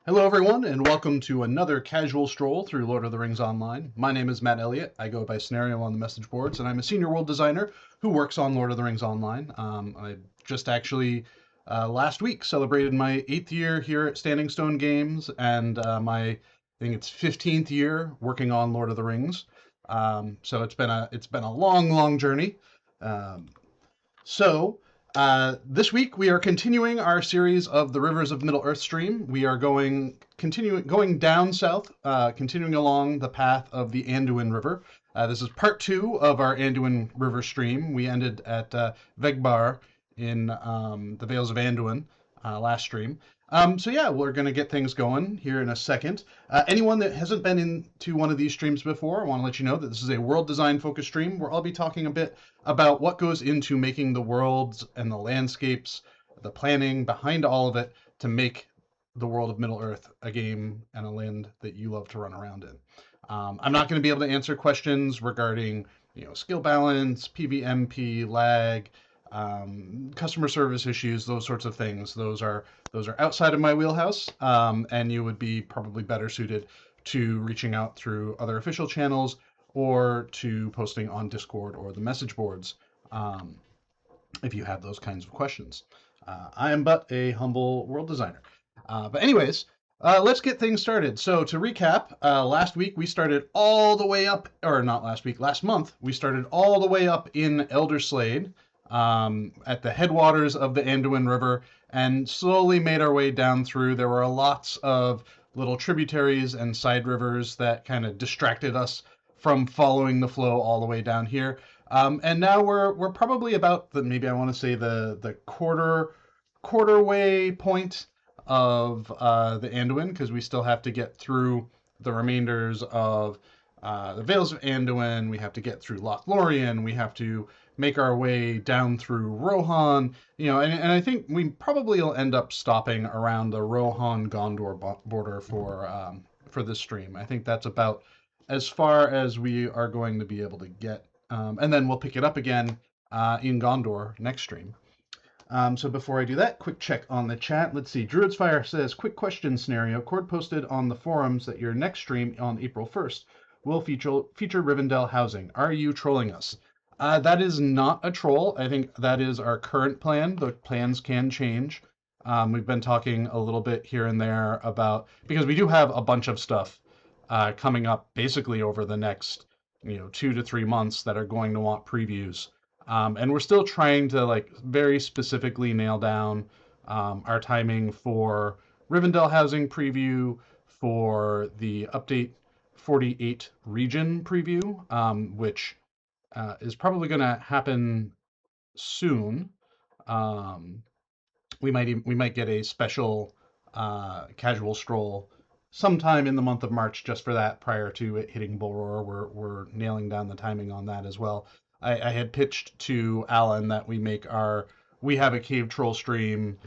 Hello, everyone, and welcome to another casual stroll through Lord of the Rings Online. My name is Matt Elliott. I go by Scenario on the message boards, and I'm a senior world designer who works on Lord of the Rings Online. I just actually last week celebrated my 8th year here at Standing Stone Games and I think it's 15th year working on Lord of the Rings. So it's been a long journey. Um, this week we are continuing our series of the Rivers of Middle Earth stream. We are going down south, continuing along the path of the Anduin River. This is part 2 of our Anduin River stream. We ended at Vegbar in the Vales of Anduin last stream. We're going to get things going here in a second. Anyone that hasn't been into one of these streams before, I want to let you know that this is a world design focused stream where I'll be talking a bit about what goes into making the worlds and the landscapes, the planning behind all of it to make the world of Middle Earth a game and a land that you love to run around in. I'm not going to be able to answer questions regarding, skill balance, PvMP, lag, customer service issues, those sorts of things. Those are outside of my wheelhouse, and you would be probably better suited to reaching out through other official channels or to posting on Discord or the message boards if you have those kinds of questions. I am but a humble world designer. Let's get things started. So to recap, last week we started all the way up, or not last week, last month, we started all the way up in Elderslade, at the headwaters of the Anduin River, and slowly made our way down through. There were lots of little tributaries and side rivers that kind of distracted us from following the flow all the way down here. And now we're probably about maybe I want to say the quarter way point of the Anduin, because we still have to get through the remainders of the Vales of Anduin. We have to get through Lothlorien. We have to make our way down through Rohan, and I think we probably will end up stopping around the Rohan Gondor border for this stream. I think that's about as far as we are going to be able to get, and then we'll pick it up again in Gondor next stream. So before I do that, quick check on the chat. Let's see. Druid's Fire says, quick question Scenario. Cord posted on the forums that your next stream on April 1st will feature Rivendell housing. Are you trolling us? That is not a troll. I think that is our current plan. The plans can change. We've been talking a little bit here and there about, because we do have a bunch of stuff coming up basically over the next 2 to 3 months that are going to want previews. And we're still trying to very specifically nail down our timing for Rivendell housing preview, for the update 48 region preview, which is probably going to happen soon. We might get a special casual stroll sometime in the month of March just for that, prior to it hitting Bull Roar. We're nailing down the timing on that as well. I had pitched to Alan that we have a cave troll stream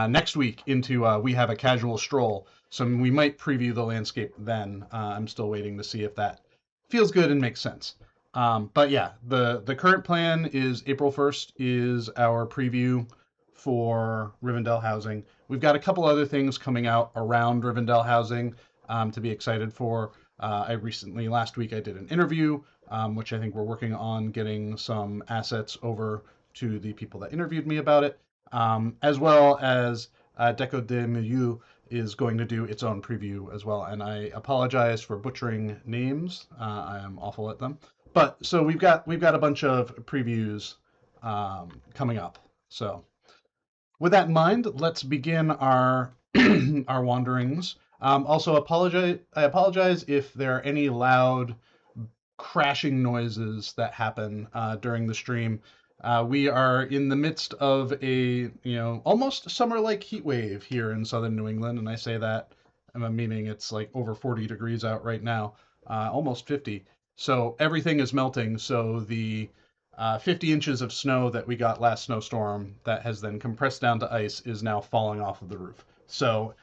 next week into we have a casual stroll, so we might preview the landscape then. I'm still waiting to see if that feels good and makes sense. But yeah, the current plan is April 1st is our preview for Rivendell housing. We've got a couple other things coming out around Rivendell housing to be excited for. Last week I did an interview, which I think we're working on getting some assets over to the people that interviewed me about it, as well as Deco de Milieu is going to do its own preview as well. And I apologize for butchering names. I am awful at them. But so we've got a bunch of previews coming up. So with that in mind, let's begin our our wanderings. Also, I apologize if there are any loud crashing noises that happen during the stream. We are in the midst of a almost summer-like heat wave here in southern New England, and I say that meaning it's like over 40 degrees out right now, almost 50. So everything is melting. So the 50 inches of snow that we got last snowstorm that has then compressed down to ice is now falling off of the roof. So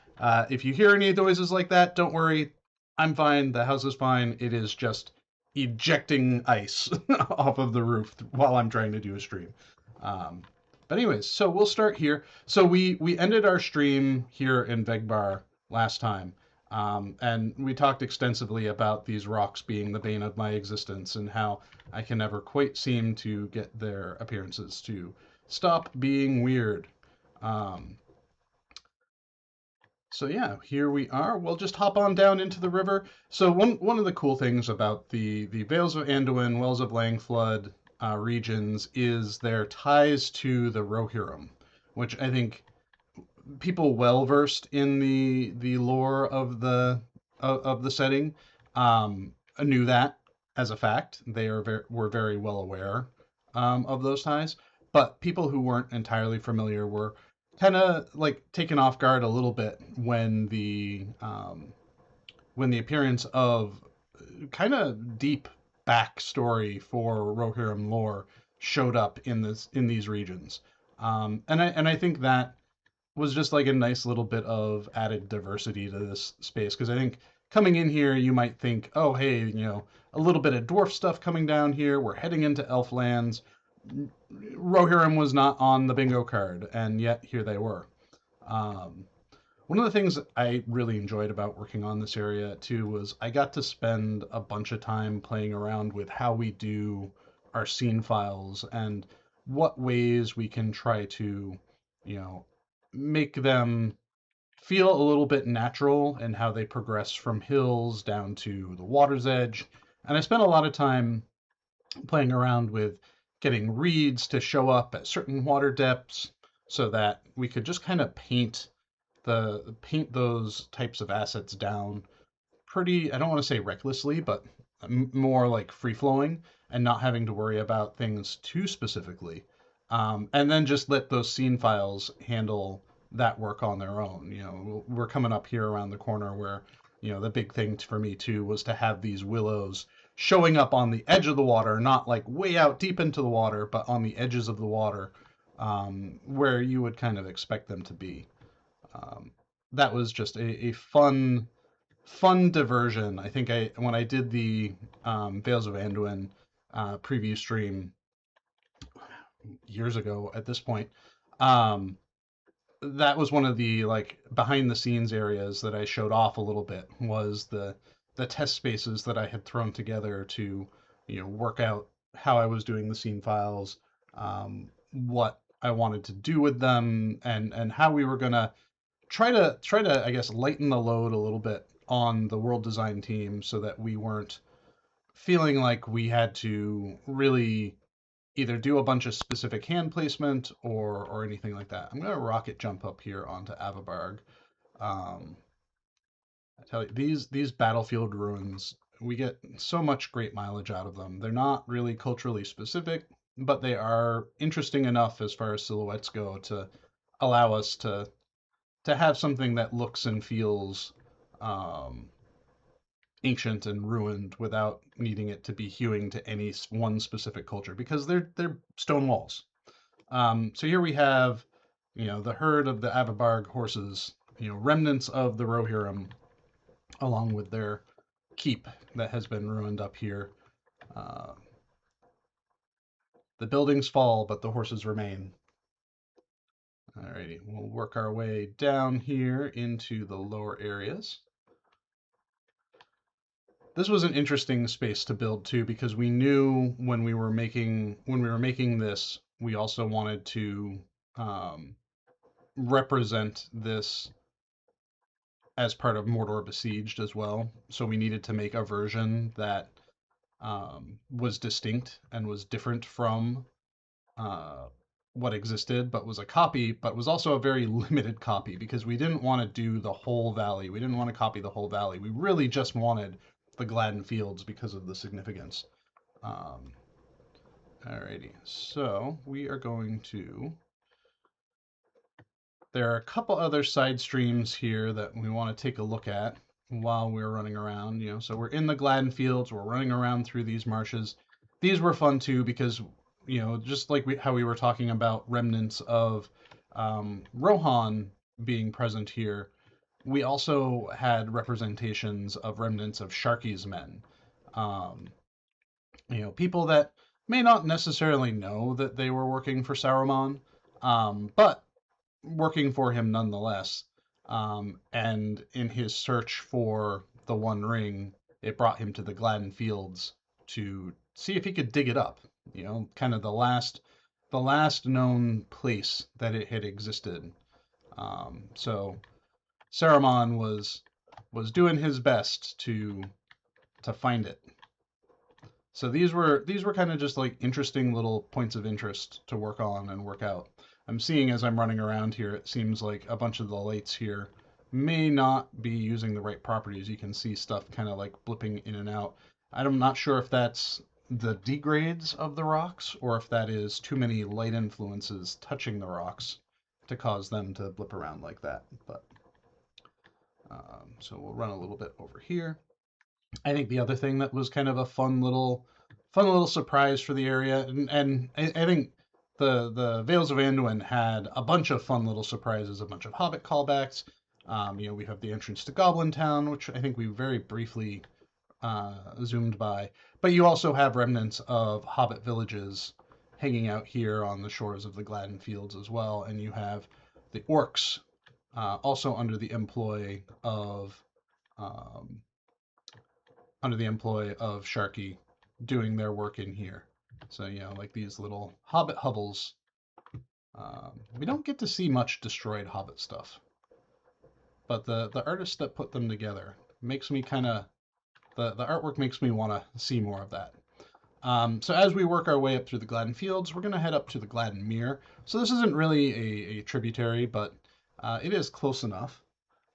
if you hear any noises like that, don't worry. I'm fine. The house is fine. It is just ejecting ice off of the roof while I'm trying to do a stream. But anyways, so we'll start here. So we ended our stream here in Vegbar last time. And we talked extensively about these rocks being the bane of my existence and how I can never quite seem to get their appearances to stop being weird. Um, so yeah, here we are. We'll just hop on down into the river. So one of the cool things about the Vales of Anduin, Wells of Langflood regions is their ties to the Rohirrim, which I think people well versed in the lore of the setting knew that as a fact. They were very well aware of those ties, but people who weren't entirely familiar were kind of like taken off guard a little bit when the appearance of kind of deep backstory for Rohirrim lore showed up in these regions. And I think that was just like a nice little bit of added diversity to this space because I think coming in here you might think, oh hey, a little bit of dwarf stuff coming down here. We're heading into elf lands. Rohirrim was not on the bingo card, and yet here they were. Um, One of the things I really enjoyed about working on this area too was I got to spend a bunch of time playing around with how we do our scene files and what ways we can try to, you know, make them feel a little bit natural and how they progress from hills down to the water's edge. And I spent a lot of time playing around with getting reeds to show up at certain water depths so that we could just kind of paint those types of assets down pretty, I don't want to say recklessly, but more like free flowing and not having to worry about things too specifically. And then just let those scene files handle that work on their own. We're coming up here around the corner where, the big thing for me too was to have these willows showing up on the edge of the water, not like way out deep into the water, but on the edges of the water, where you would kind of expect them to be. Um, that was just a fun diversion. I think when I did the Vales of Anduin preview stream years ago at this point, um, that was one of the like behind the scenes areas that I showed off a little bit was the test spaces that I had thrown together to work out how I was doing the scene files, what I wanted to do with them, and how we were gonna try to I guess lighten the load a little bit on the world design team so that we weren't feeling like we had to really either do a bunch of specific hand placement or anything like that. I'm gonna rocket jump up here onto Avabarg. Um, I tell you, these battlefield ruins, we get so much great mileage out of them. They're not really culturally specific, but they are interesting enough as far as silhouettes go to allow us to have something that looks and feels um, ancient and ruined without needing it to be hewing to any one specific culture because they're stone walls. So here we have, the herd of the Avabarg horses, remnants of the Rohirrim, along with their keep that has been ruined up here. Uh, the buildings fall, but the horses remain. Alrighty, we'll work our way down here into the lower areas. This was an interesting space to build too because we knew when we were making this, we also wanted to um, represent this as part of Mordor Besieged as well. So we needed to make a version that was distinct and was different from uh, what existed, but was a copy, but was also a very limited copy because we didn't want to do the whole valley. We didn't want to copy the whole valley. We really just wanted the Gladden Fields because of the significance. Um, Alrighty, so we are going to. There are a couple other side streams here that we want to take a look at while we're running around. So we're in the Gladden Fields. We're running around through these marshes. These were fun too because just like how we were talking about remnants of Rohan being present here, we also had representations of remnants of Sharky's men. Um, People that may not necessarily know that they were working for Saruman, but working for him nonetheless. And in his search for the One Ring, it brought him to the Gladden Fields to see if he could dig it up. Kind of the last known place that it had existed. So Saruman was doing his best to find it. So these were kind of just like interesting little points of interest to work on and work out. I'm seeing as I'm running around here, it seems like a bunch of the lights here may not be using the right properties. You can see stuff kind of like blipping in and out. I'm not sure if that's the degrades of the rocks or if that is too many light influences touching the rocks to cause them to blip around like that. But so we'll run a little bit over here. I think the other thing that was kind of a fun little surprise for the area, and I think the Vales of Anduin had a bunch of fun little surprises, a bunch of Hobbit callbacks. We have the entrance to Goblin Town, which I think we very briefly zoomed by, but you also have remnants of Hobbit villages hanging out here on the shores of the Gladden Fields as well, and you have the orcs also under the employ of um, Sharky doing their work in here. So, like these little hobbit hovels. We don't get to see much destroyed hobbit stuff, but the artist that put them together makes me kind of, the artwork makes me want to see more of that. So as we work our way up through the Gladden Fields, we're going to head up to the Gladenmere. So this isn't really a tributary, but it is close enough.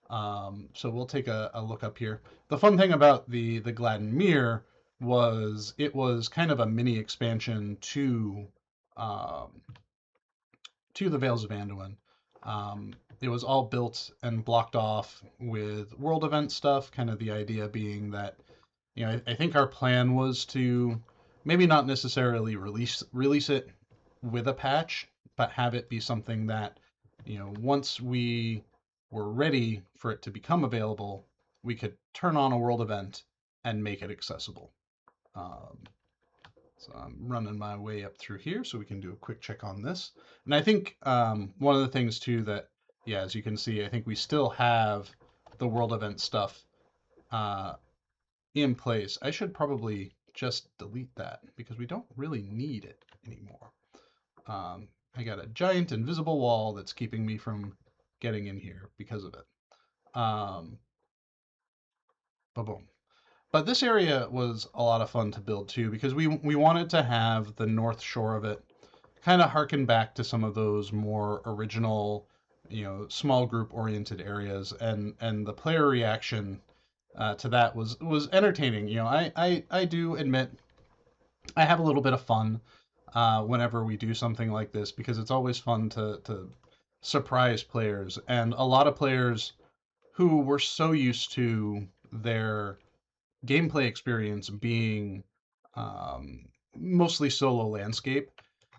So we'll take a look up here. The fun thing about the Gladenmere was it was kind of a mini expansion um, to the Vales of Anduin. It was all built and blocked off with world event stuff, kind of the idea being that, I think our plan was to maybe not necessarily release it with a patch, but have it be something that, once we were ready for it to become available, we could turn on a world event and make it accessible. So I'm running my way up through here so we can do a quick check on this. And I think one of the things too that, yeah, as you can see, I think we still have the world event stuff in place. I should probably just delete that because we don't really need it anymore. I got a giant invisible wall that's keeping me from getting in here because of it. Boom. But this area was a lot of fun to build too because we wanted to have the north shore of it kind of harken back to some of those more original, small group oriented areas, and the player reaction to that was entertaining. I do admit I have a little bit of fun whenever we do something like this because it's always fun to surprise players, and a lot of players who were so used to their gameplay experience being mostly solo landscape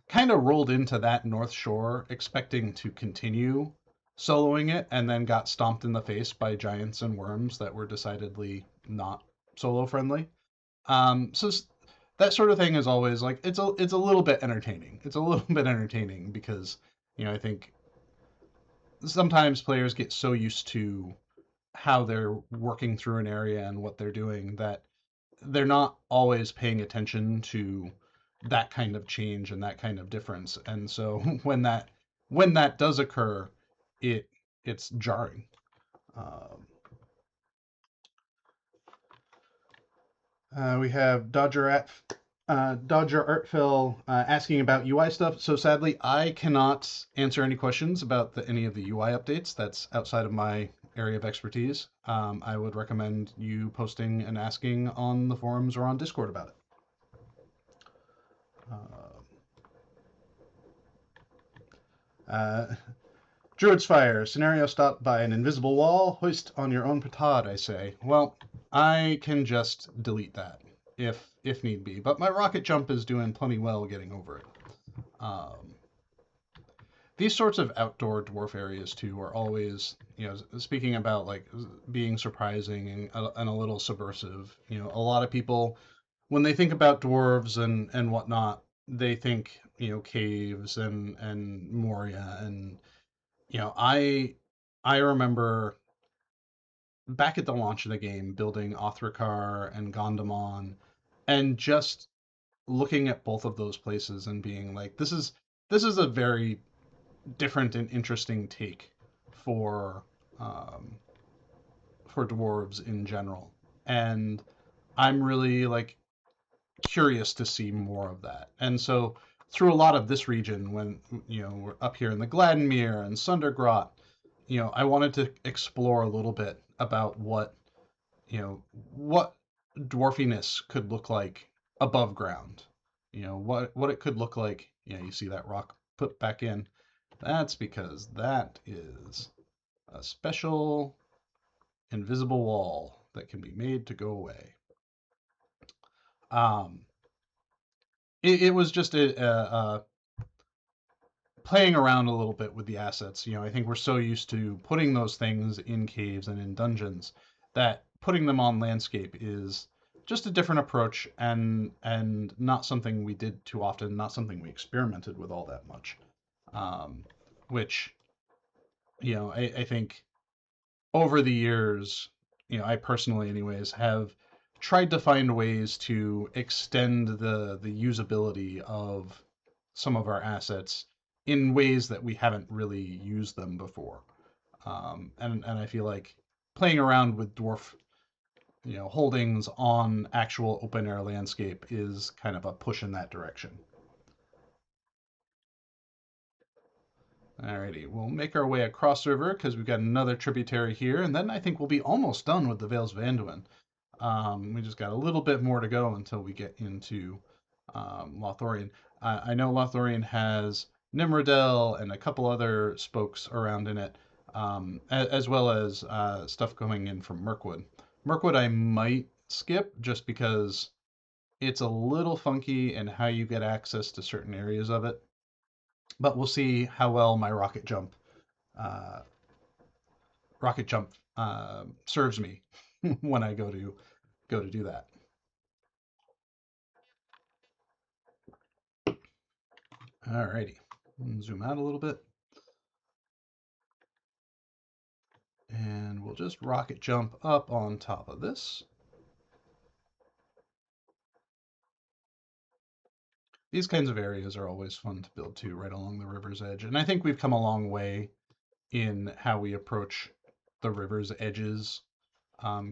kind of rolled into that North Shore expecting to continue soloing it and then got stomped in the face by giants and worms that were decidedly not solo friendly. So that sort of thing is always like it's a little bit entertaining. It's a little bit entertaining because I think sometimes players get so used to how they're working through an area and what they're doing that they're not always paying attention to that kind of change and that kind of difference. And so when that does occur, it's jarring. Um, we have Dodger Artfell asking about UI stuff. So sadly, I cannot answer any questions about any of the UI updates. That's outside of my area of expertise. I would recommend you posting and asking on the forums or on Discord about it. Druid's Fire. Scenario stopped by an invisible wall. Hoist on your own petard, I say. Well, I can just delete that if need be, but my rocket jump is doing plenty well getting over it. These sorts of outdoor dwarf areas too are always, speaking about like being surprising and a little subversive. A lot of people, when they think about dwarves and whatnot, they think caves and Moria, and I I remember back at the launch of the game building Othrakar and Gondamon and just looking at both of those places and being like, this is a very different and interesting take for um, for dwarves in general. And I'm really like curious to see more of that. And so through a lot of this region, when we're up here in the Gladenmere and Sundergrot, I wanted to explore a little bit about what dwarfiness could look like above ground. What it could look like. You see that rock put back in. That's because that is a special invisible wall that can be made to go away. Um, it was just a playing around a little bit with the assets. I think we're so used to putting those things in caves and in dungeons that putting them on landscape is just a different approach and not something we did too often, not something we experimented with all that much. Which I think over the years, I personally, anyways, have tried to find ways to extend the usability of some of our assets in ways that we haven't really used them before. And I feel like playing around with dwarf, holdings on actual open air landscape is kind of a push in that direction. Alrighty, we'll make our way across river because we've got another tributary here, and then I think we'll be almost done with the Vales of Anduin. We just got a little bit more to go until we get into Lothlorien. I know Lothlorien has Nimrodel and a couple other spokes around in it, as well as stuff going in from Mirkwood. Mirkwood I might skip just because it's a little funky in how you get access to certain areas of it. But we'll see how well my uh, rocket jump serves me when I go to do that. Alrighty, zoom out a little bit, and we'll just rocket jump up on top of this. These kinds of areas are always fun to build to, right along the river's edge, and I think we've come a long way in how we approach the river's edges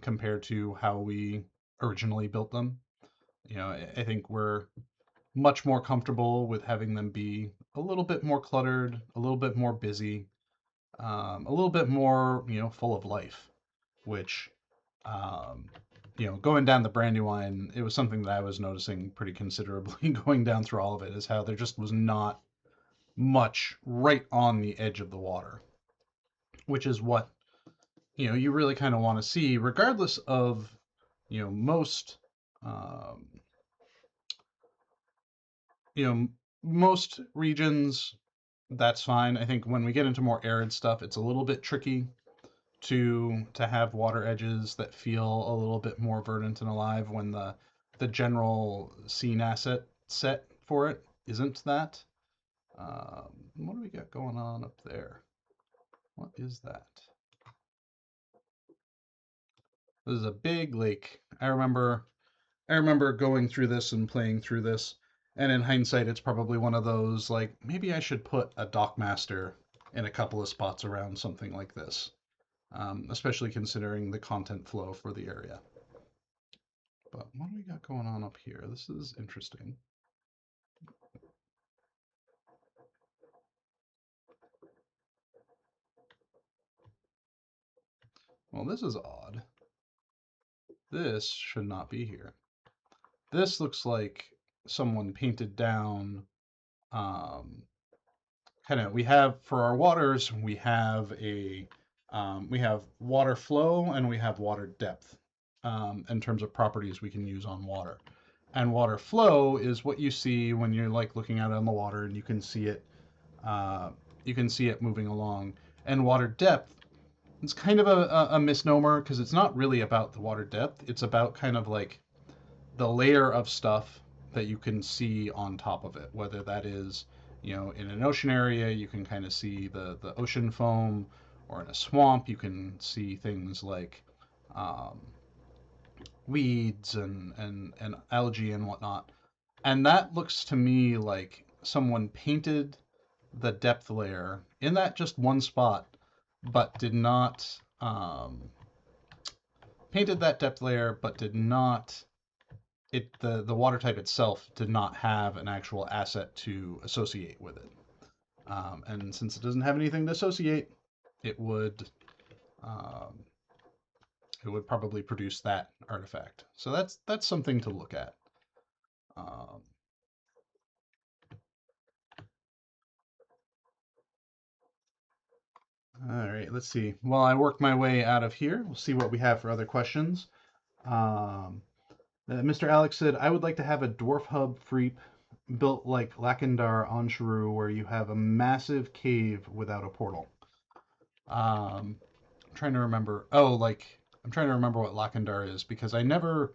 compared to how we originally built them. I think we're much more comfortable with having them be a little bit more cluttered, a little bit more busy, a little bit more, full of life, which, um, going down the Brandywine, it was something that I was noticing pretty considerably going down through all of it, is how there just was not much right on the edge of the water, which is what, you really kind of want to see, regardless of, most, um, you know, most regions, that's fine. I think when we get into more arid stuff, it's a little bit tricky to have water edges that feel a little bit more verdant and alive when the general scene asset set for it isn't that. What do we got going on up there? What is that? This is a big lake. I remember going through this and playing through this, and in hindsight, it's probably one of those like maybe I should put a dockmaster in a couple of spots around something like this, especially considering the content flow for the area. But what do we got going on up here? This is interesting. Well, this is odd. This should not be here. This looks like someone painted down um, kind of we have for our waters we have water flow and we have water depth in terms of properties we can use on water, and water flow is what you see when you're like looking out on the water and uh, you can see it moving along, and water depth, it's kind of a misnomer because it's not really about the water depth, it's about kind of like the layer of stuff that you can see on top of it, whether that is, in an ocean area, you can kind of see the ocean foam, or in a swamp, you can see things like um, weeds and algae and whatnot. And that looks to me like someone painted the depth layer in that just one spot, but did not painted that depth layer, but did not the water type itself did not have an actual asset to associate with it. And since it doesn't have anything to associate, it would um, it would probably produce that artifact. So that's something to look at. Um, all right, let's see. While I work my way out of here, we'll see what we have for other questions. Um, Mr. Alex said, I would like to have a dwarf hub freep built like Lakendar on Shrew, where you have a massive cave without a portal. I'm trying to remember. Oh, I'm trying to remember what Lakendar is because I'm never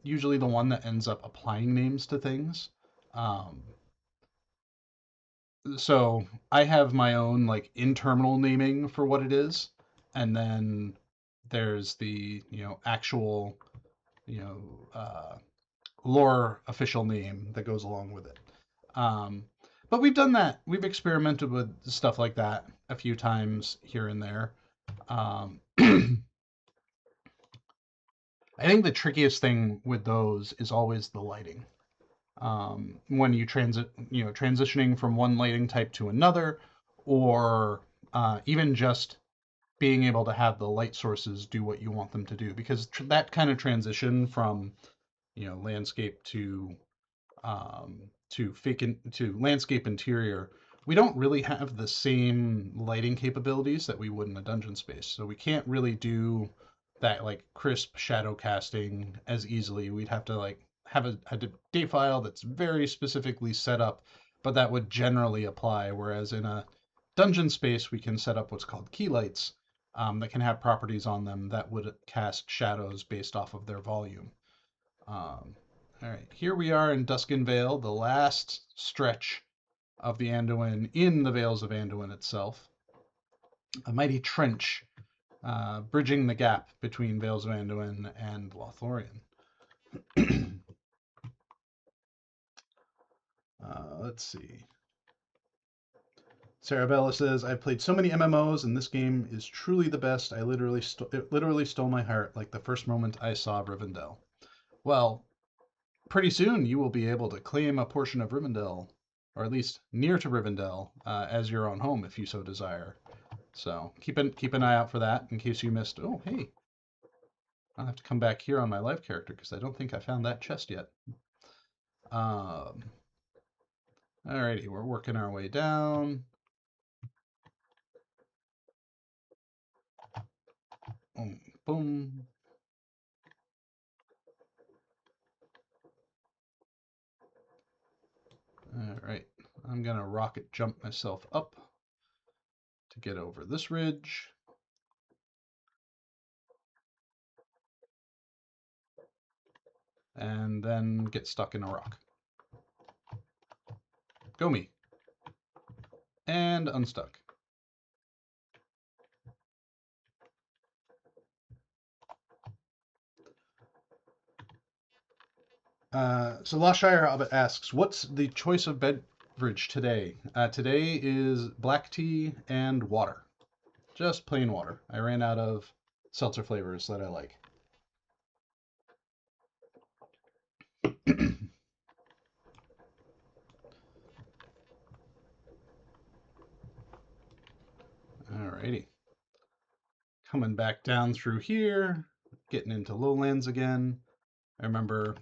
usually the one that ends up applying names to things. Um, so I have my own like internal naming for what it is, and then there's the actual you know lore official name that goes along with it. Um, but we've done that. We've experimented with stuff like that a few times here and there. I think the trickiest thing with those is always the lighting. When you transitioning from one lighting type to another, or even just being able to have the light sources do what you want them to do, because that kind of transition from landscape to landscape interior, we don't really have the same lighting capabilities that we would in a dungeon space. So we can't really do that like crisp shadow casting as easily. We'd have to like have a day file that's very specifically set up, but that would generally apply. Whereas in a dungeon space, we can set up what's called key lights that can have properties on them that would cast shadows based off of their volume. Um, all right, here we are in Duskin Vale, the last stretch of the Anduin in the Vales of Anduin itself. A mighty trench bridging the gap between Vales of Anduin and Lothlorien. Let's see. Sarabella says, I've played so many MMOs and this game is truly the best. It literally stole my heart like the first moment I saw Rivendell. Well, pretty soon you will be able to claim a portion of Rivendell, or at least near to Rivendell, as your own home if you so desire. So keep an eye out for that in case you missed. Oh, hey, I'll have to come back here on my live character because I don't think I found that chest yet. Alrighty, we're working our way down. Boom, boom. Alright, I'm gonna rocket jump myself up to get over this ridge. And then get stuck in a rock. Go me. And unstuck. So Loshire Hobbit asks, what's the choice of beverage today? Today is black tea and water. Just plain water. I ran out of seltzer flavors that I like. Alrighty. Coming back down through here, getting into lowlands again. I remember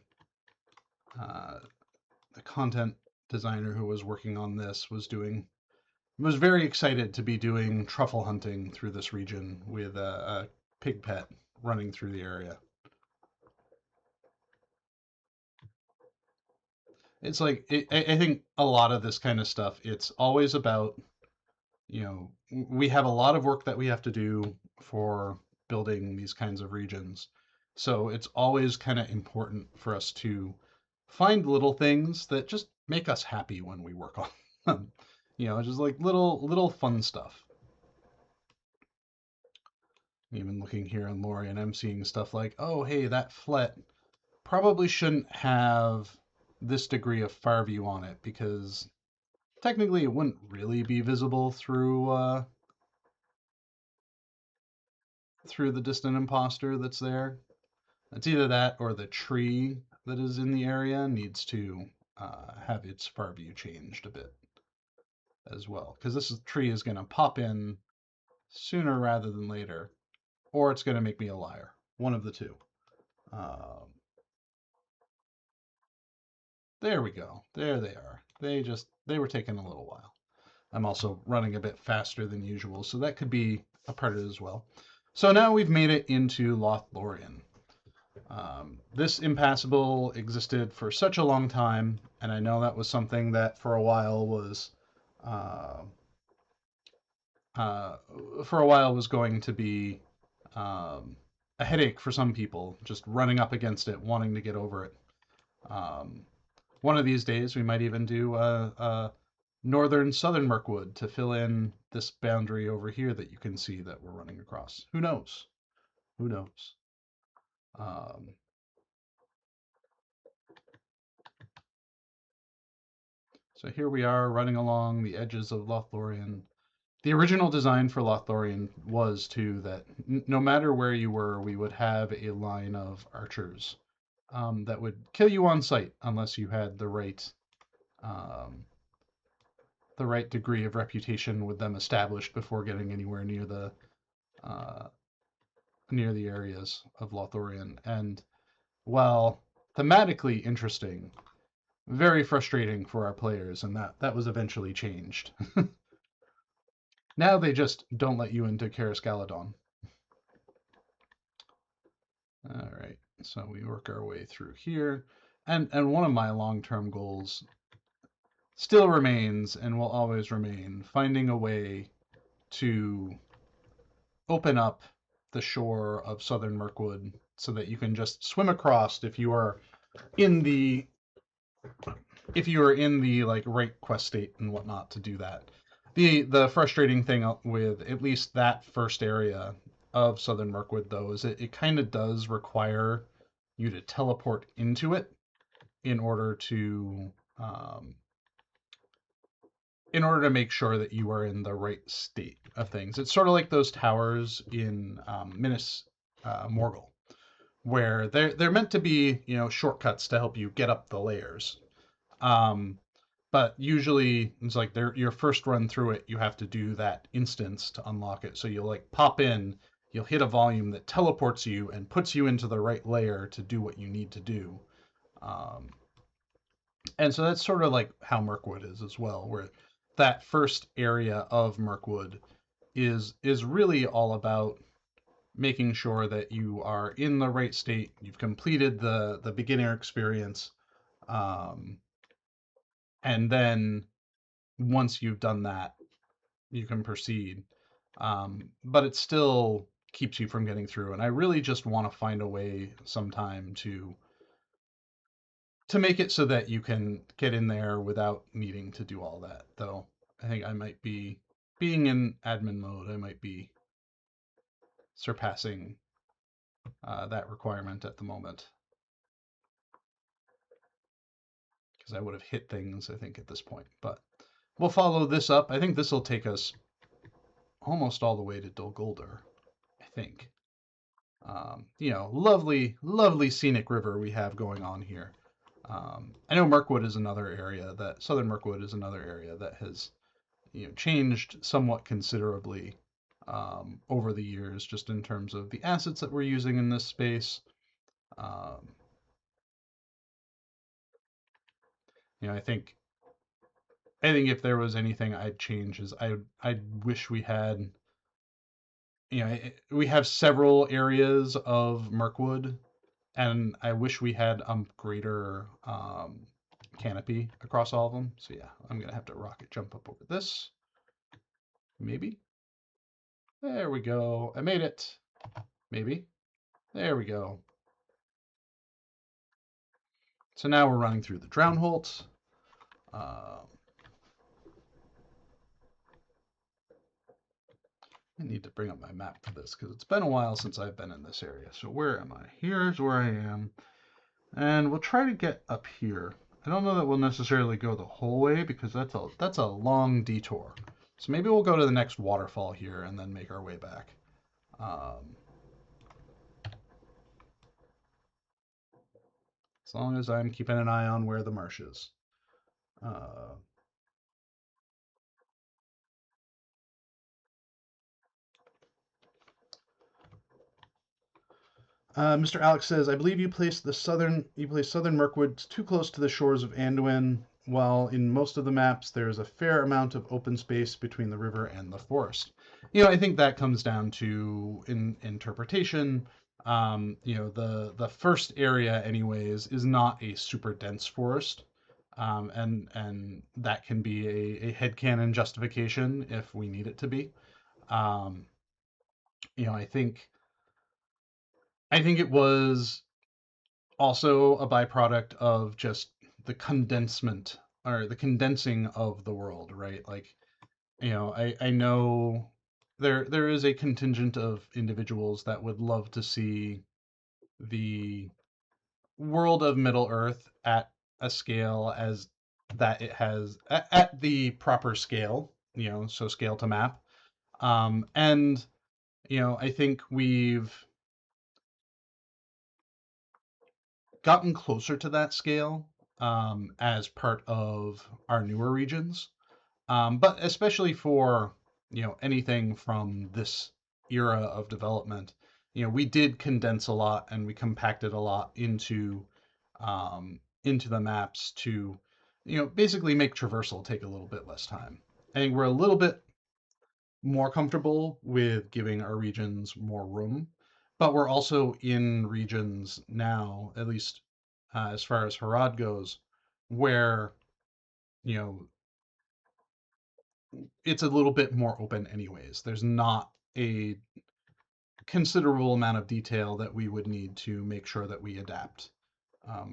the content designer who was working on this was very excited to be doing truffle hunting through this region with a pig pet running through the area. It's like I think a lot of this kind of stuff, it's always about, we have a lot of work that we have to do for building these kinds of regions. So it's always kind of important for us to find little things that just make us happy when we work on them. Just like little fun stuff. Even looking here on Lorien, I'm seeing stuff like, oh, hey, that flet probably shouldn't have this degree of far view on it because technically it wouldn't really be visible through the distant imposter that's there. It's either that or the tree that is in the area needs to have its far view changed a bit as well, because tree is going to pop in sooner rather than later, or it's going to make me a liar. One of the two. Um, there we go. There they are. They were taking a little while. I'm also running a bit faster than usual, so that could be a part of it as well. So now we've made it into Lothlorien. This impassable existed for such a long time, and I know that was something that for a while was uh, going to be a headache for some people, just running up against it, wanting to get over it. Um, one of these days, we might even do a southern Mirkwood to fill in this boundary over here that you can see that we're running across. Who knows? Who knows? Um, so here we are running along the edges of Lothlorien. The original design for Lothlorien was too that no matter where you were, we would have a line of archers that would kill you on sight unless you had um, the right degree of reputation with them established before getting anywhere uh, near the areas of Lothlorien. And while thematically interesting, very frustrating for our players, and that was eventually changed. Now they just don't let you into Karis Galadon. All right, so we work our way through here. And one of my long-term goals still remains and will always remain finding a way to open up the shore of southern Mirkwood so that you can just swim across if you are in the like right quest state and whatnot to do that. The frustrating thing with at least that first area of southern Mirkwood though is it kind of does require you to teleport into it in order to um, make sure that you are in the right state of things. It's sort of like those towers in Minas Morgul, where they're meant to be, shortcuts to help you get up the layers. But usually it's like your first run through it, you have to do that instance to unlock it. So you'll like pop in, you'll hit a volume that teleports you and puts you into the right layer to do what you need to do. Um, and so that's sort of like how Mirkwood is as well, where that first area of Mirkwood is really all about making sure that you are in the right state. You've completed the beginner experience, um, and then once you've done that, you can proceed. But it still keeps you from getting through. And I really just want to find a way sometime to make it so that you can get in there without needing to do all that. Though I think I might be being in admin mode. I might be surpassing that requirement at the moment because I would have hit things, I think, at this point. But we'll follow this up. I think this will take us almost all the way to Dol Guldur, I think. Lovely, lovely scenic river we have going on here. I know Mirkwood is another area Southern Mirkwood is another area that has, changed somewhat considerably over the years, just in terms of the assets that we're using in this space. Um, I think if there was anything I'd change is I wish we had, we have several areas of Mirkwood, and I wish we had a greater canopy across all of them. So yeah, I'm gonna have to rocket jump up over this. Maybe. There we go. I made it. Maybe. There we go. So now we're running through the Drownholt. I need to bring up my map for this because it's been a while since I've been in this area. So where am I? Here's where I am. And we'll try to get up here. I don't know that we'll necessarily go the whole way because that's a long detour. So maybe we'll go to the next waterfall here and then make our way back. As long as I'm keeping an eye on where the marsh is. Mr. Alex says, I believe you placed southern Mirkwood too close to the shores of Anduin, while in most of the maps there is a fair amount of open space between the river and the forest. I think that comes down to interpretation. The first area, anyways, is not a super dense forest, and that can be a headcanon justification if we need it to be. I think it was also a byproduct of just the condensement or the condensing of the world, right? Like, I know there is a contingent of individuals that would love to see the world of Middle Earth at a scale as that it has at the proper scale, so scale to map. And I think we've gotten closer to that scale as part of our newer regions. But especially for, anything from this era of development, we did condense a lot and we compacted a lot into the maps to, basically make traversal take a little bit less time. I think we're a little bit more comfortable with giving our regions more room, but we're also in regions now, at least as far as Harad goes, where you know it's a little bit more open anyways. There's not a considerable amount of detail that we would need to make sure that we adapt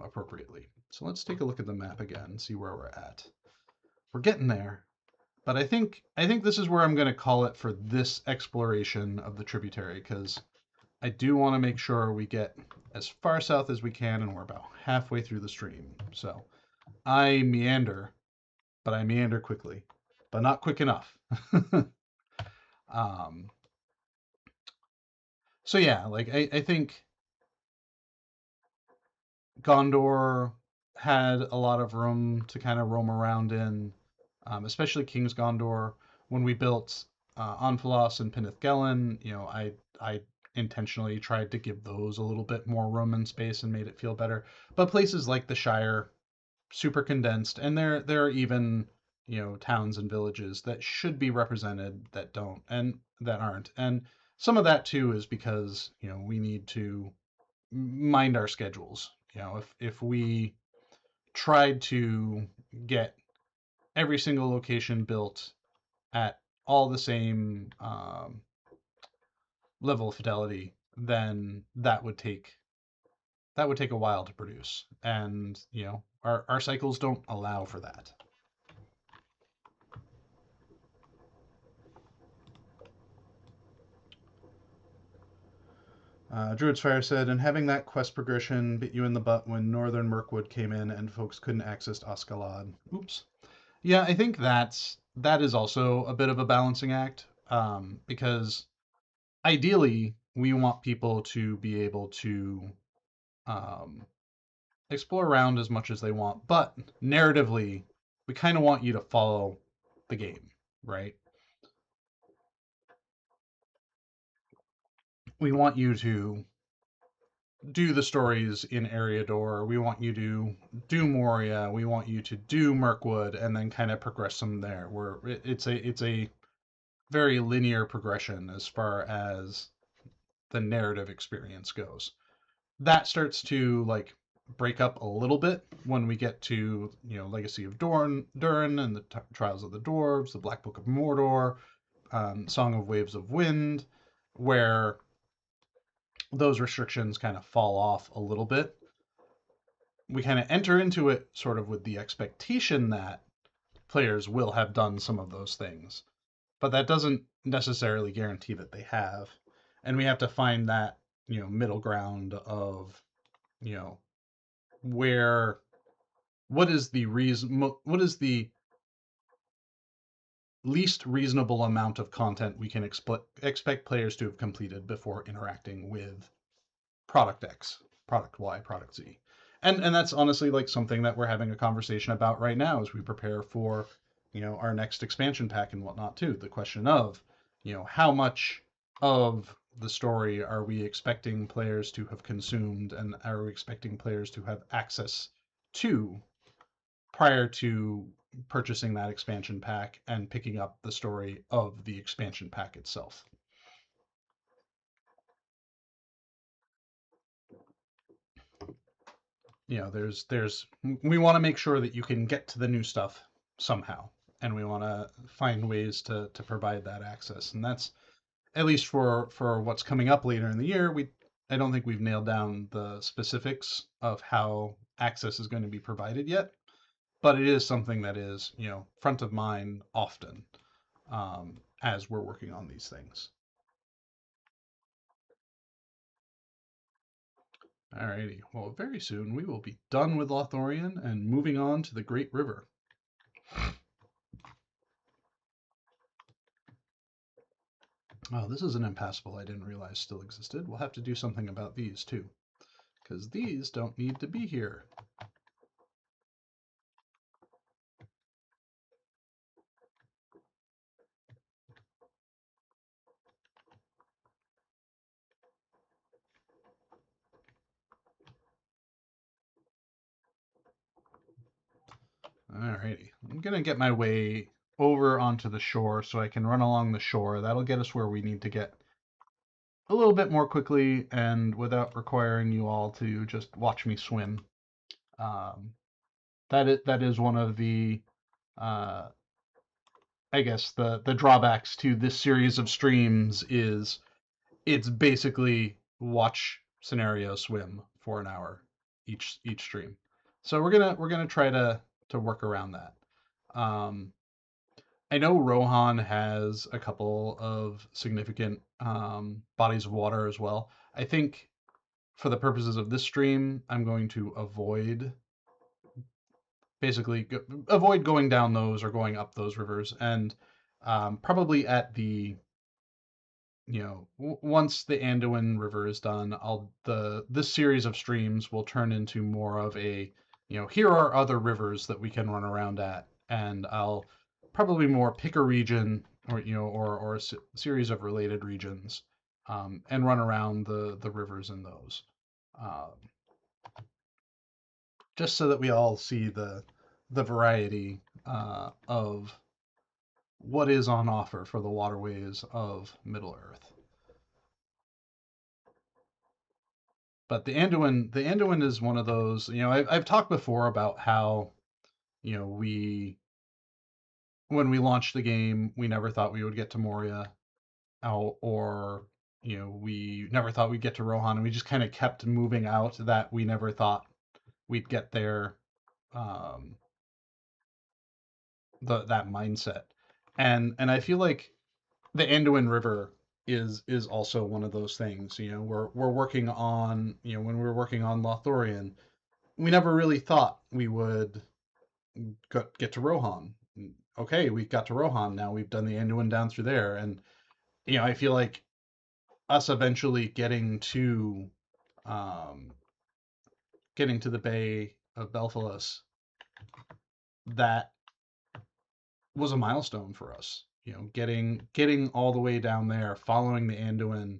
appropriately. So let's take a look at the map again and see where we're at. We're getting there, but I think this is where I'm going to call it for this exploration of the tributary, because I do want to make sure we get as far south as we can, and we're about halfway through the stream. So I meander, but I meander quickly, but not quick enough. So yeah, like I think Gondor had a lot of room to kind of roam around in, especially King's Gondor. When we built Onphalos and Penithgelen, I intentionally tried to give those a little bit more room and space and made it feel better. But places like the Shire, super condensed, and there are even towns and villages that should be represented that don't and that aren't. And some of that too is because we need to mind our schedules. If we tried to get every single location built at all the same level of fidelity, then that would take a while to produce, and our cycles don't allow for that. Druid's Fire said, and having that quest progression bit you in the butt when Northern Mirkwood came in and folks couldn't access Oskalad. Oops. Yeah, I think that is also a bit of a balancing act, because ideally we want people to be able to explore around as much as they want, but narratively, we kind of want you to follow the game, right? We want you to do the stories in Eriador. We want you to do Moria. We want you to do Mirkwood, and then kind of progress from there. Where it's a very linear progression as far as the narrative experience goes. That starts to like break up a little bit when we get to Legacy of Durin and the Trials of the Dwarves, the Black Book of Mordor, Song of Waves of Wind, where those restrictions kind of fall off a little bit. We kind of enter into it sort of with the expectation that players will have done some of those things, but that doesn't necessarily guarantee that they have. And we have to find that, middle ground of, you know, where what is the least reasonable amount of content we can expect players to have completed before interacting with product X, product Y, product Z. And that's honestly like something that we're having a conversation about right now as we prepare for, our next expansion pack and whatnot too. The question of, how much of the story are we expecting players to have consumed, and are we expecting players to have access to prior to purchasing that expansion pack and picking up the story of the expansion pack itself. There's we want to make sure that you can get to the new stuff somehow, and we want to find ways to provide that access. And that's, at least for what's coming up later in the year, I don't think we've nailed down the specifics of how access is going to be provided yet, but it is something that is, front of mind often, as we're working on these things. Alrighty, well, very soon we will be done with Lothlorien and moving on to the Great River. Oh, this is an impassable I didn't realize still existed. We'll have to do something about these too, because these don't need to be here. Alrighty, I'm gonna get my way over onto the shore so I can run along the shore. That'll get us where we need to get a little bit more quickly and without requiring you all to just watch me swim. That is one of the, I guess the drawbacks to this series of streams is it's basically watch scenario swim for an hour each stream. So we're gonna try to work around that. I know Rohan has a couple of significant bodies of water as well. I think for the purposes of this stream, I'm going to avoid going down those or going up those rivers, and probably at the once the Anduin River is done, this series of streams will turn into more of a, here are other rivers that we can run around at, and I'll probably more pick a region or a series of related regions, and run around the rivers in those, just so that we all see the variety of what is on offer for the waterways of Middle Earth. But the Anduin is one of those, I've talked before about how, when we launched the game, we never thought we would get to Moria, or we never thought we'd get to Rohan, and we just kind of kept moving out, that we never thought we'd get there, that mindset. And I feel like the Anduin River is also one of those things. We're working on, when we were working on Lothlorien, we never really thought we would get to Rohan. Okay, we got to Rohan, now we've done the Anduin down through there, and I feel like us eventually getting to the Bay of Belfalis, that was a milestone for us. Getting all the way down there, following the Anduin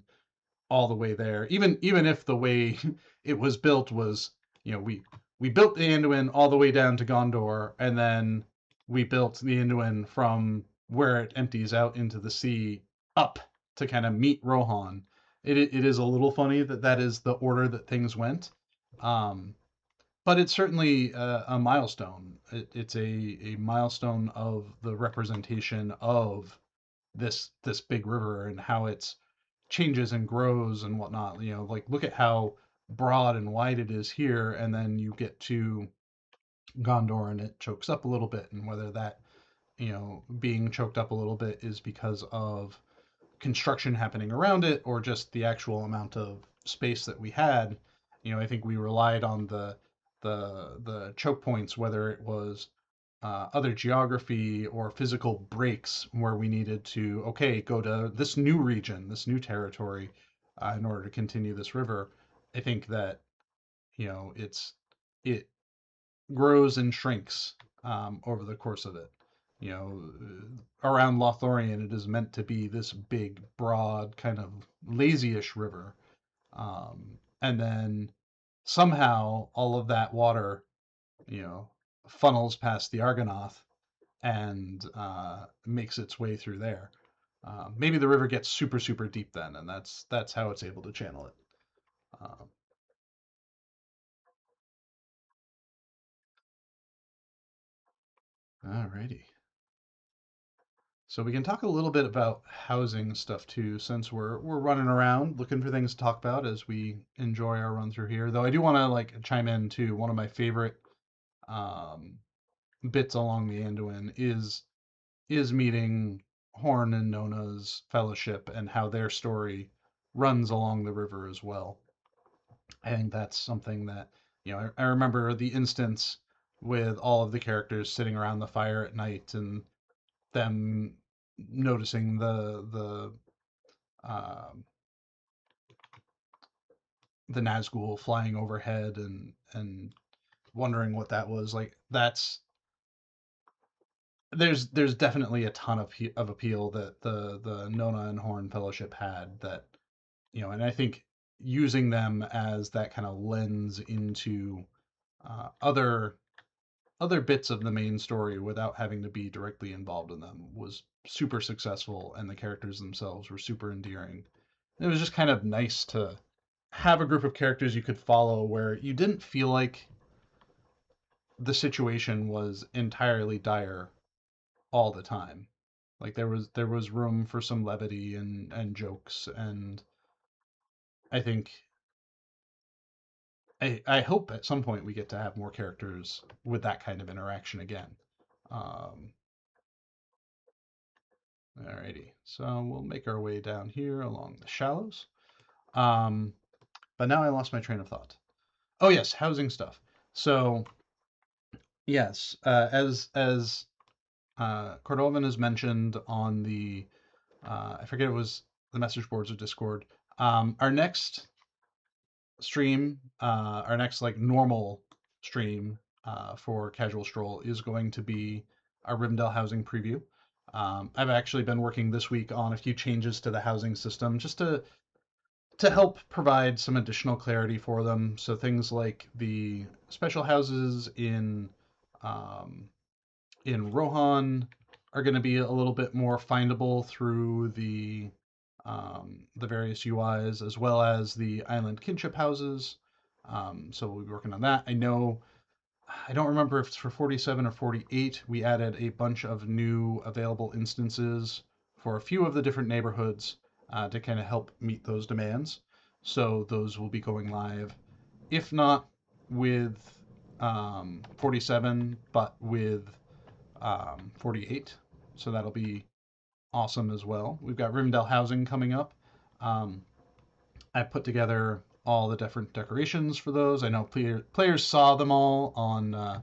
all the way there. Even if the way it was built was, we built the Anduin all the way down to Gondor, and then we built the Anduin from where it empties out into the sea up to kind of meet Rohan. It is a little funny that is the order that things went. But it's certainly a milestone. It's a milestone of the representation of this big river and how it's changes and grows and whatnot. Like, look at how broad and wide it is here, and then you get to Gondor and it chokes up a little bit, and whether that being choked up a little bit is because of construction happening around it or just the actual amount of space that we had. I think we relied on the choke points, whether it was other geography or physical breaks where we needed to, okay, go to this new region, this new territory, in order to continue this river. I think that it grows and shrinks over the course of it. Around Lothlorien, it is meant to be this big, broad, kind of lazy-ish river, and then somehow all of that water, you know, funnels past the Argonath and makes its way through there. Maybe the river gets super, super deep then, and that's how it's able to channel it. Um, Alrighty. So we can talk a little bit about housing stuff too, since we're running around looking for things to talk about as we enjoy our run through here. Though I do want to like chime in too. One of my favorite um, bits along the Anduin is meeting Horn and Nona's fellowship and how their story runs along the river as well. I think that's something that I remember the instance with all of the characters sitting around the fire at night and them noticing um, the Nazgul flying overhead and wondering what that was like. There's definitely a ton of appeal that the Nona and Horn Fellowship had that and I think using them as that kind of lens into other bits of the main story without having to be directly involved in them was super successful, and the characters themselves were super endearing. It was just kind of nice to have a group of characters you could follow where you didn't feel like the situation was entirely dire all the time. Like there was room for some levity and jokes, and I think I hope at some point we get to have more characters with that kind of interaction again. Um, Alrighty, so we'll make our way down here along the shallows. Um, but now I lost my train of thought. Oh yes, housing stuff. So yes, as Cordovan has mentioned on the I forget it was the message boards or Discord. Our next stream, our next like normal stream for Casual Stroll is going to be our Rivendell housing preview. I've actually been working this week on a few changes to the housing system just to help provide some additional clarity for them. So things like the special houses um, in Rohan are going to be a little bit more findable through the various UIs, as well as the island kinship houses. So we'll be working on that. I don't remember if it's for 47 or 48. We added a bunch of new available instances for a few of the different neighborhoods to kind of help meet those demands. So those will be going live, if not with 47, but with 48. So that'll be awesome as well. We've got Rivendell housing coming up. Um, I put together all the different decorations for those. I know players saw them all on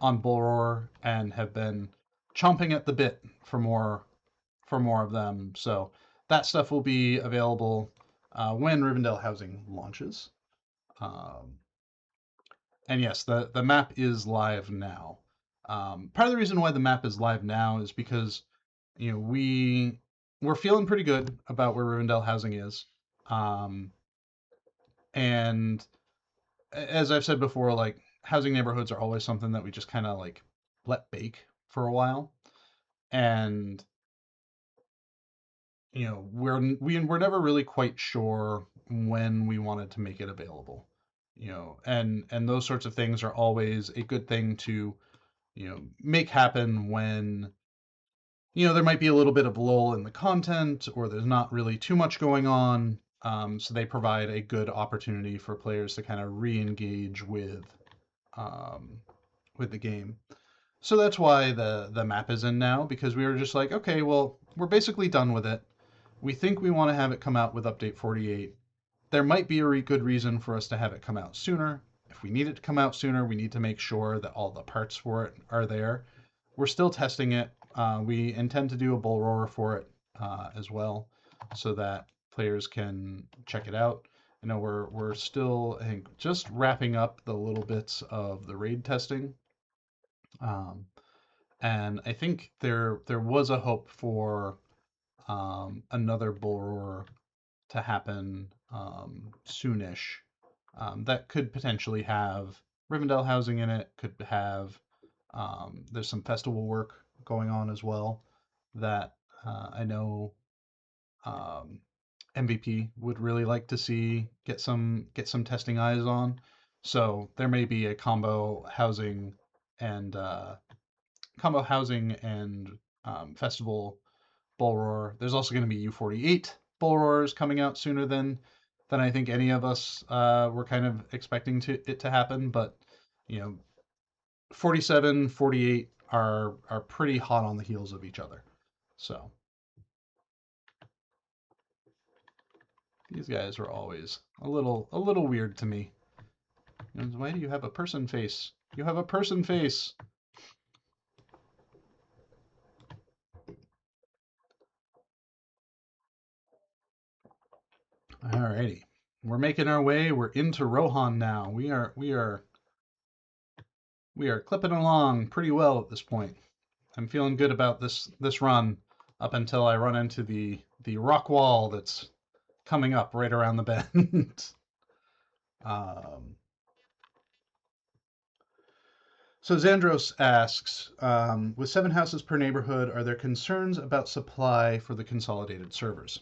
Bullroar and have been chomping at the bit for more of them. So that stuff will be available when Rivendell housing launches. Um, and yes, the map is live now. Part of the reason why the map is live now is because we're feeling pretty good about where Rivendell housing is. And as I've said before, like housing neighborhoods are always something that we just kind of like let bake for a while, and we're never really quite sure when we wanted to make it available. And those sorts of things are always a good thing to make happen when there might be a little bit of lull in the content or there's not really too much going on. So they provide a good opportunity for players to kind of re-engage um, with the game. So that's why the map is in now, because we were just like, okay, well, we're basically done with it. We think we want to have it come out with update 48. There might be a good reason for us to have it come out sooner. If we need it to come out sooner, we need to make sure that all the parts for it are there. We're still testing it. We intend to do a bull roar for it as well, so that players can check it out. I know we're still, I think, just wrapping up the little bits of the raid testing, um, and I think there was a hope for another bull roar to happen soonish. That could potentially have Rivendell housing in it. Could have there's some festival work going on as well that I know MVP would really like to see get some testing eyes on. So there may be a and combo housing and festival bull roar. There's also going to be U48 bull roars coming out sooner than I think any of us were kind of expecting it to happen. But you know, 47, 48 are pretty hot on the heels of each other. So these guys are always a little weird to me. Why do you have a person face? You have a person face. Alrighty. We're making our way. We're into Rohan now. We are clipping along pretty well at this point. I'm feeling good about this run up until I run into the rock wall that's coming up right around the bend. um, so Xandros asks, with 7 houses per neighborhood, are there concerns about supply for the consolidated servers?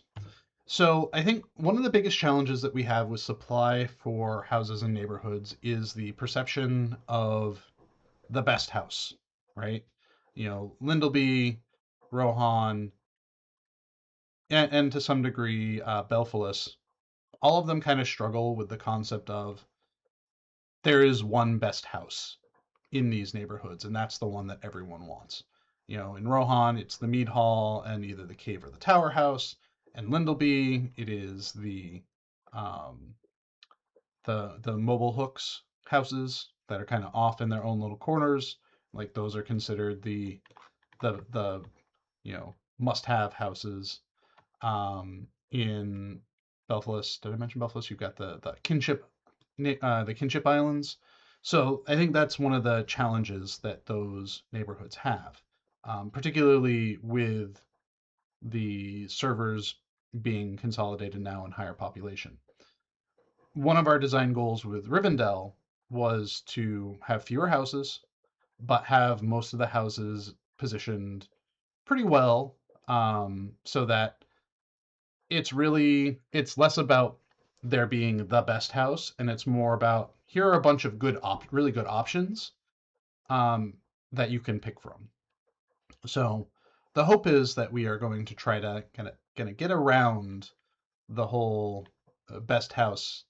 So I think one of the biggest challenges that we have with supply for houses and neighborhoods is the perception of the best house, right? Lindleby, Rohan, and to some degree Belphilus, all of them kind of struggle with the concept of there is one best house in these neighborhoods, and that's the one that everyone wants. In Rohan, it's the Mead Hall and either the Cave or the Tower House. And Lindleby, it is um, the mobile hooks houses that are kind of off in their own little corners. Like those are considered the must-have houses. In Belfast, did I mention Belfast? You've got the kinship islands. So I think that's one of the challenges that those neighborhoods have, particularly with the servers being consolidated now in higher population. One of our design goals with Rivendell was to have fewer houses, but have most of the houses positioned pretty well, so that it's less about there being the best house, and it's more about here are a bunch of really good options um, that you can pick from. So the hope is that we are going to try to kind of get around the whole best house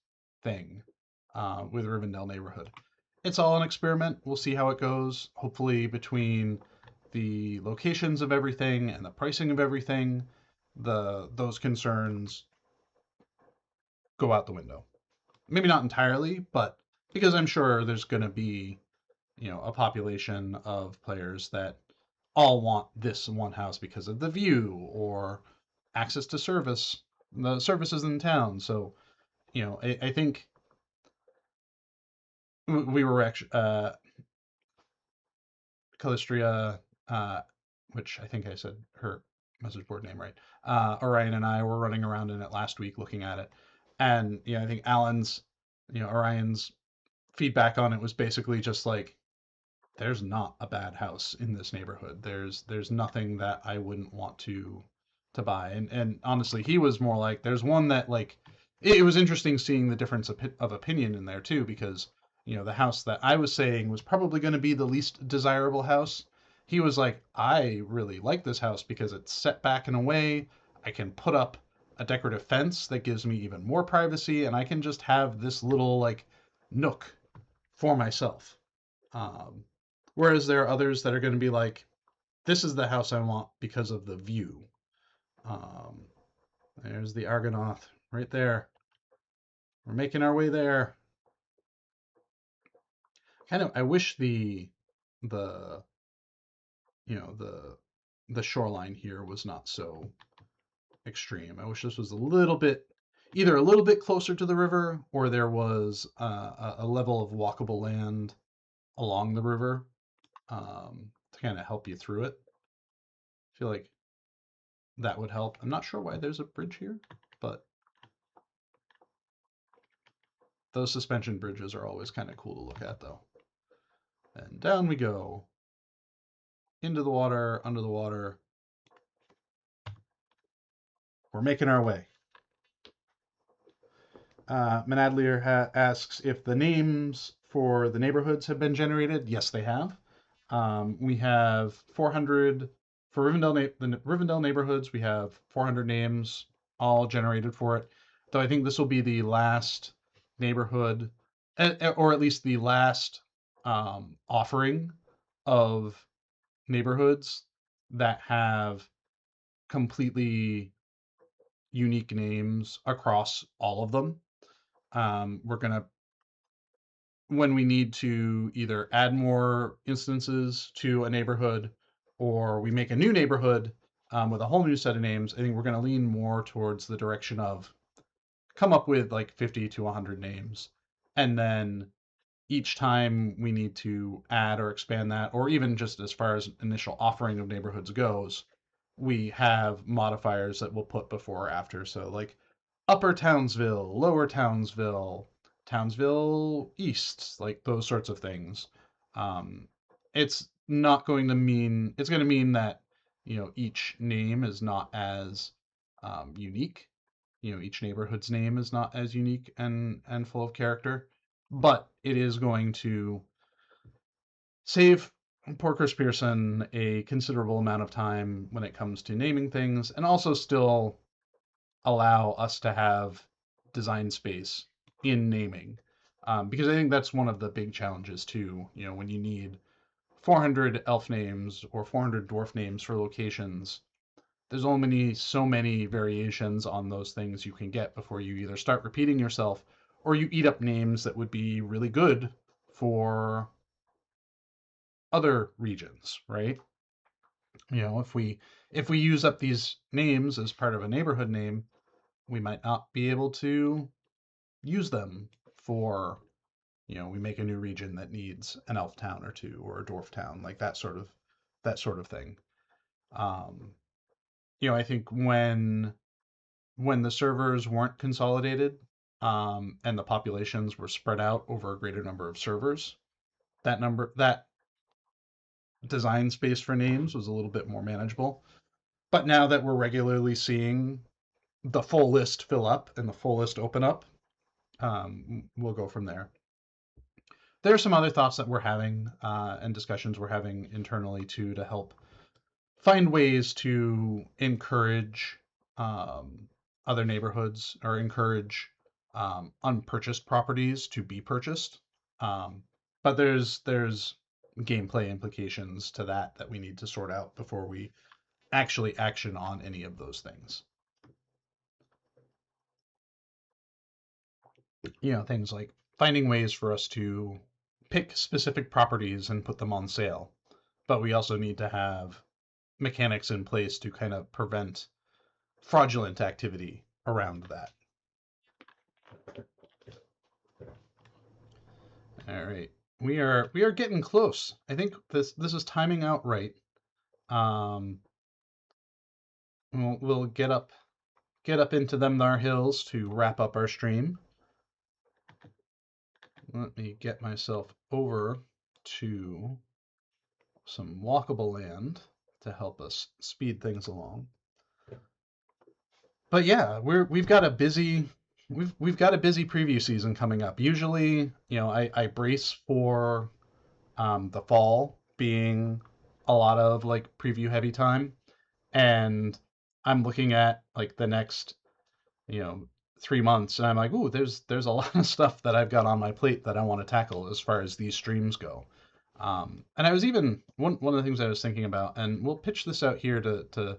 thing with Rivendell neighborhood. It's all an experiment. We'll see how it goes. Hopefully, between the locations of everything and the pricing of everything, those concerns go out the window. Maybe not entirely, but because I'm sure there's going to be, a population of players that all want this one house because of the view or access to the services in town. So, I think we were actually Calistria, which I think I said her message board name right. Orion and I were running around in it last week looking at it, and I think Orion's feedback on it was basically just like, there's not a bad house in this neighborhood. There's nothing that I wouldn't want to buy. And honestly, he was more like, there's one that like it was interesting seeing the difference of opinion in there too, because the house that I was saying was probably going to be the least desirable house. He was like, I really like this house because it's set back in a way I can put up a decorative fence that gives me even more privacy, and I can just have this little like nook for myself. Um, Whereas there are others that are going to be like, this is the house I want because of the view. Um, there's the Argonath right there. We're making our way there. I wish the the shoreline here was not so extreme. I wish this was either a little bit closer to the river, or there was a level of walkable land along the river to kind of help you through it. I feel like that would help. I'm not sure why there's a bridge here, but those suspension bridges are always kind of cool to look at, though. And down we go. Into the water, under the water. We're making our way. Manadlir asks if the names for the neighborhoods have been generated. Yes, they have. We have 400 for the Rivendell neighborhoods. We have 400 names all generated for it. Though I think this will be the last neighborhood, or at least the last offering of neighborhoods that have completely unique names across all of them. We're gonna, when we need to either add more instances to a neighborhood or we make a new neighborhood with a whole new set of names, I think we're going to lean more towards the direction of come up with like 50 to 100 names. And then each time we need to add or expand that, or even just as far as initial offering of neighborhoods goes, we have modifiers that we'll put before or after. So like Upper Townsville, Lower Townsville, Townsville East, like those sorts of things. It's not going to mean, it's going to mean that, each name is not as unique. Each neighborhood's name is not as unique and full of character, but it is going to save poor Chris Pearson a considerable amount of time when it comes to naming things, and also still allow us to have design space in naming. Because I think that's one of the big challenges too, when you need 400 elf names or 400 dwarf names for locations, there's only so many variations on those things you can get before you either start repeating yourself or you eat up names that would be really good for other regions, right? If we use up these names as part of a neighborhood name, we might not be able to use them for, we make a new region that needs an elf town or two or a dwarf town, like that sort of thing. I think when the servers weren't consolidated, and the populations were spread out over a greater number of servers, that design space for names was a little bit more manageable. But now that we're regularly seeing the full list fill up and the full list open up, we'll go from there. There are some other thoughts that we're having and discussions we're having internally too to help find ways to encourage other neighborhoods or encourage unpurchased properties to be purchased. But there's gameplay implications to that we need to sort out before we actually action on any of those things. Things like finding ways for us to pick specific properties and put them on sale. But we also need to have mechanics in place to kind of prevent fraudulent activity around that. All right. We are getting close. I think this is timing out right. We'll get up into them thar hills to wrap up our stream. Let me get myself over to some walkable land to help us speed things along. But yeah, we've got a busy preview season coming up. Usually, I brace for the fall being a lot of like preview heavy time, and I'm looking at like the next 3 months, and I'm like, ooh, there's a lot of stuff that I've got on my plate that I want to tackle as far as these streams go. And I was even one of the things I was thinking about, and we'll pitch this out here to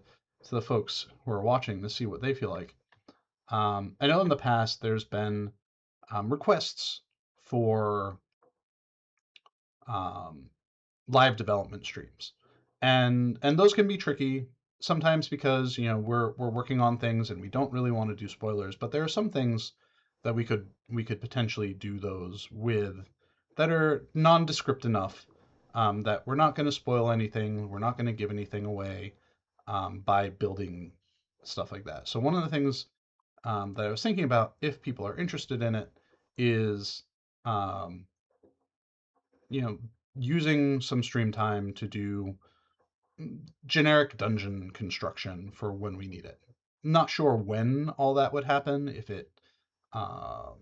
the folks who are watching to see what they feel like. I know in the past there's been requests for um, live development streams, and those can be tricky sometimes because we're working on things and we don't really want to do spoilers, but there are some things that we could potentially do those with that are nondescript enough that we're not going to spoil anything, we're not going to give anything away by building stuff like that. So one of the things that I was thinking about, if people are interested in it, is um, you know using some stream time to do generic dungeon construction for when we need it. Not sure when all that would happen. Um,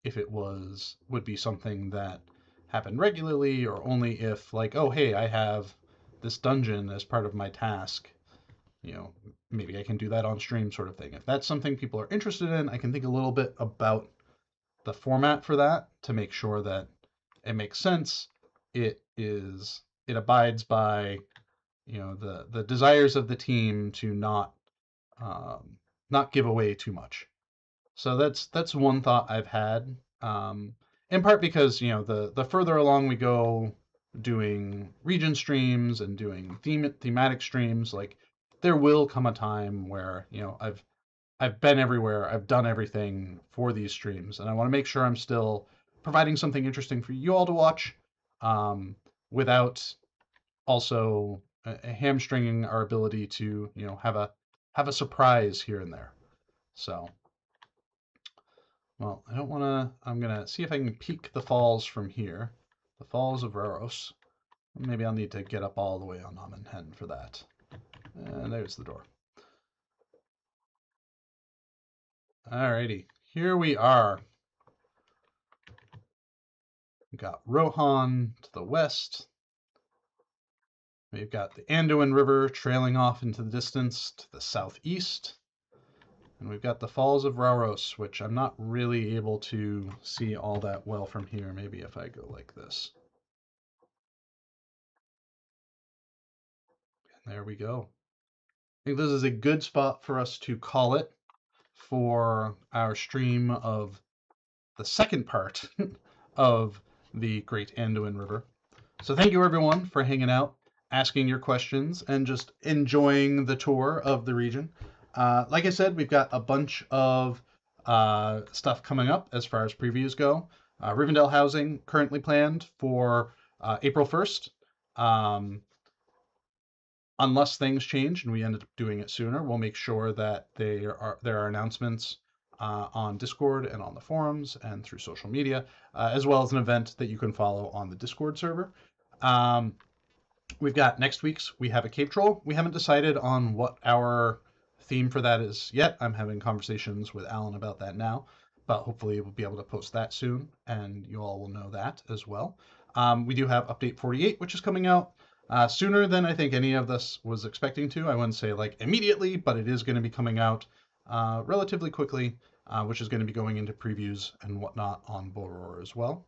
if it would be something that happened regularly, or only if like, oh hey, I have this dungeon as part of my task. You know, maybe I can do that on stream, sort of thing. If that's something people are interested in, I can think a little bit about the format for that to make sure that it makes sense. It abides by the desires of the team to um, not give away too much. So that's one thought I've had. In part because the further along we go doing region streams and doing thematic streams, like there will come a time where I've been everywhere, I've done everything for these streams, and I want to make sure I'm still providing something interesting for you all to watch, without also hamstringing our ability to have a surprise here and there. So, well, I don't want to. I'm gonna see if I can peek the falls from here, the falls of Rauros. Maybe I'll need to get up all the way on Amenhen for that. And there's the door. Alrighty, here we are. We've got Rohan to the west. We've got the Anduin River trailing off into the distance to the southeast. And we've got the Falls of Rauros, which I'm not really able to see all that well from here. Maybe if I go like this. And there we go. I think this is a good spot for us to call it for our stream of the second part of the Great Anduin River. So thank you everyone for hanging out, asking your questions, and just enjoying the tour of the region. Like I said, we've got a bunch of stuff coming up as far as previews go. Rivendell housing currently planned for April 1st. Unless things change and we end up doing it sooner, we'll make sure that there are announcements on Discord and on the forums and through social media, as well as an event that you can follow on the Discord server. We've got next week's, we have a cave troll. We haven't decided on what our theme for that is yet. I'm having conversations with Alan about that now, but hopefully we'll be able to post that soon, and you all will know that as well. We do have Update 48, which is coming out sooner than I think any of us was expecting to. I wouldn't say like immediately, but it is going to be coming out relatively quickly, which is going to be going into previews and whatnot on Boror as well.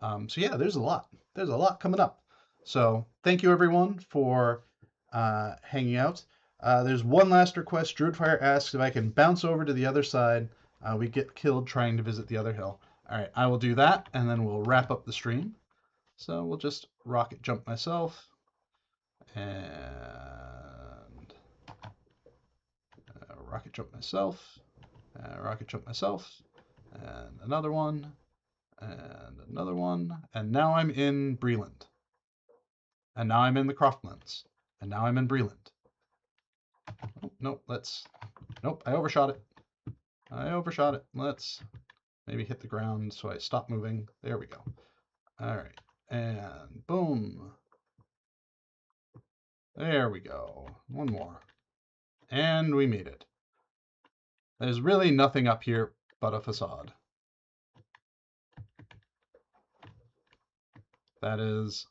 So yeah, there's a lot. There's a lot coming up. So thank you everyone for hanging out. There's one last request. Druidfire asks if I can bounce over to the other side. We get killed trying to visit the other hill. All right, I will do that, and then we'll wrap up the stream. So we'll just rocket jump myself, and rocket jump myself, rocket jump myself, and another one, and now I'm in Breland. And now I'm in the Croftlands. And now I'm in Breland. Oh, nope, nope, I overshot it. Let's maybe hit the ground so I stop moving. There we go. All right, and boom. There we go. One more. And we made it. There's really nothing up here but a facade. That is,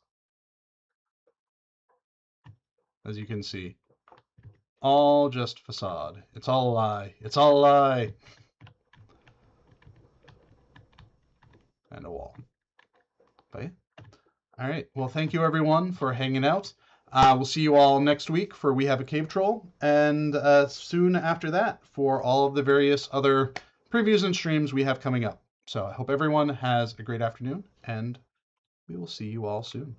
as you can see, all just facade. It's all a lie. It's all a lie. And a wall. Okay. All right. Well, thank you everyone for hanging out. We'll see you all next week for We Have a Cave Troll, and soon after that for all of the various other previews and streams we have coming up. So I hope everyone has a great afternoon, and we will see you all soon.